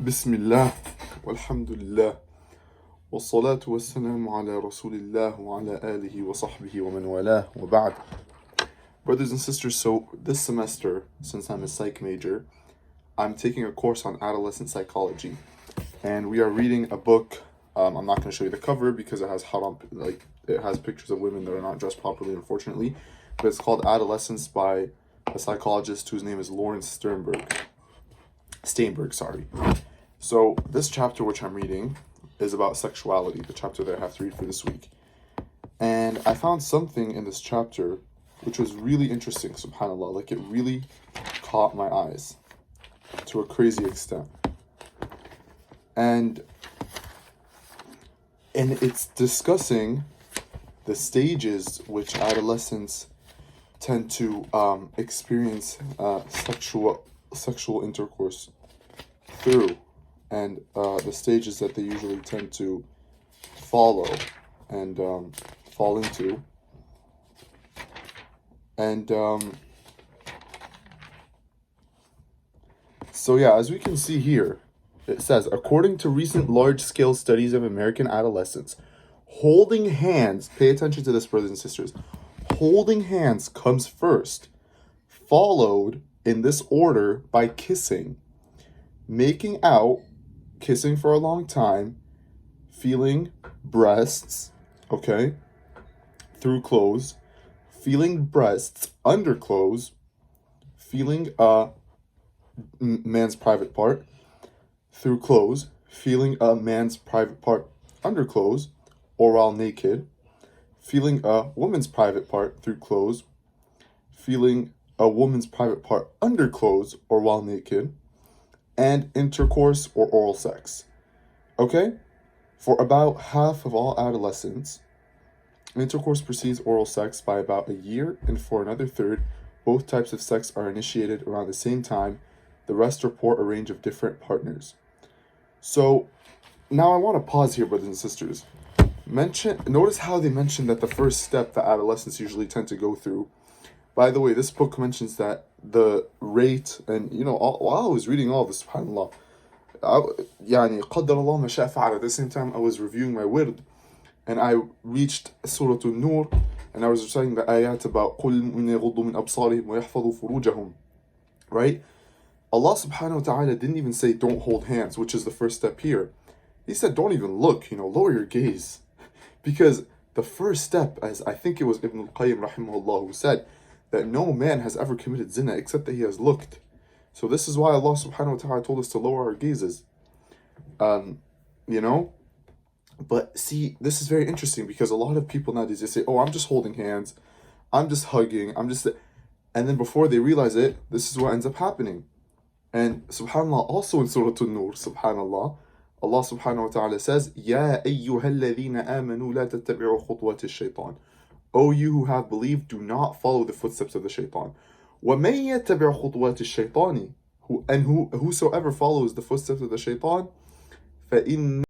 بسم الله والحمد لله والصلاة والسلام على رسول الله وعلى آله وصحبه ومن والاه وبعد. Brothers and sisters, so this semester, since I'm a psych major, I'm taking a course on adolescent psychology. And we are reading a book. I'm not going to show you the cover because it has it has pictures of women that are not dressed properly, unfortunately. But it's called Adolescence by a psychologist whose name is Lawrence Steinberg, sorry. So this chapter which I'm reading is about sexuality, the chapter that I have to read for this week. And I found something in this chapter which was really interesting, subhanAllah. Like, it really caught my eyes to a crazy extent. And it's discussing the stages which adolescents tend to experience sexual intercourse through, and the stages that they usually tend to follow and fall into. And so yeah, as we can see here, it says, according to recent large-scale studies of American adolescents, holding hands, pay attention to this, brothers and sisters, holding hands comes first, followed in this order by kissing, making out, kissing for a long time, feeling breasts, okay, through clothes, feeling breasts under clothes, feeling a man's private part through clothes, feeling a man's private part under clothes or while naked, feeling a woman's private part through clothes, feeling a woman's private part under clothes or while naked, and intercourse or oral sex. Okay? For about half of all adolescents, intercourse precedes oral sex by about a year, and for another third, both types of sex are initiated around the same time. The rest report a range of different partners. So, now I want to pause here, brothers and sisters. Notice how they mentioned that the first step that adolescents usually tend to go through. By the way, this book mentions that the rate, and while I was reading all this, subhanAllah, يعني قدر الله ما شاء فعل. At the same time, I was reviewing my wird, and I reached Surah An-Nur, and I was reciting the ayat about قُلْ مِنْ يَغُضُّ مِنْ أَبْصَارِهِمْ وَيَحْفَظُوا فُرُوجَهُم. Right? Allah subhanahu wa ta'ala didn't even say don't hold hands, which is the first step here. He said don't even look, lower your gaze. Because the first step, as I think it was Ibn al-Qayyim rahimahullah who said, that no man has ever committed zina except that he has looked. So this is why Allah subhanahu wa ta'ala told us to lower our gazes. But see, this is very interesting because a lot of people nowadays, they say, oh, I'm just holding hands, I'm just hugging, and then before they realize it, this is what ends up happening. And subhanAllah, also in Surah An-Nur, subhanAllah, Allah subhanahu wa ta'ala says, Ya ayyuhalladhina amanu la tattabi'u khutwati shaytan. O you who have believed, do not follow the footsteps of the shaitan. وَمَن يَتَّبِعُ خُطْوَاتِ الشَّيْطَانِ. Whosoever follows the footsteps of the shaitan, فَإِنَّ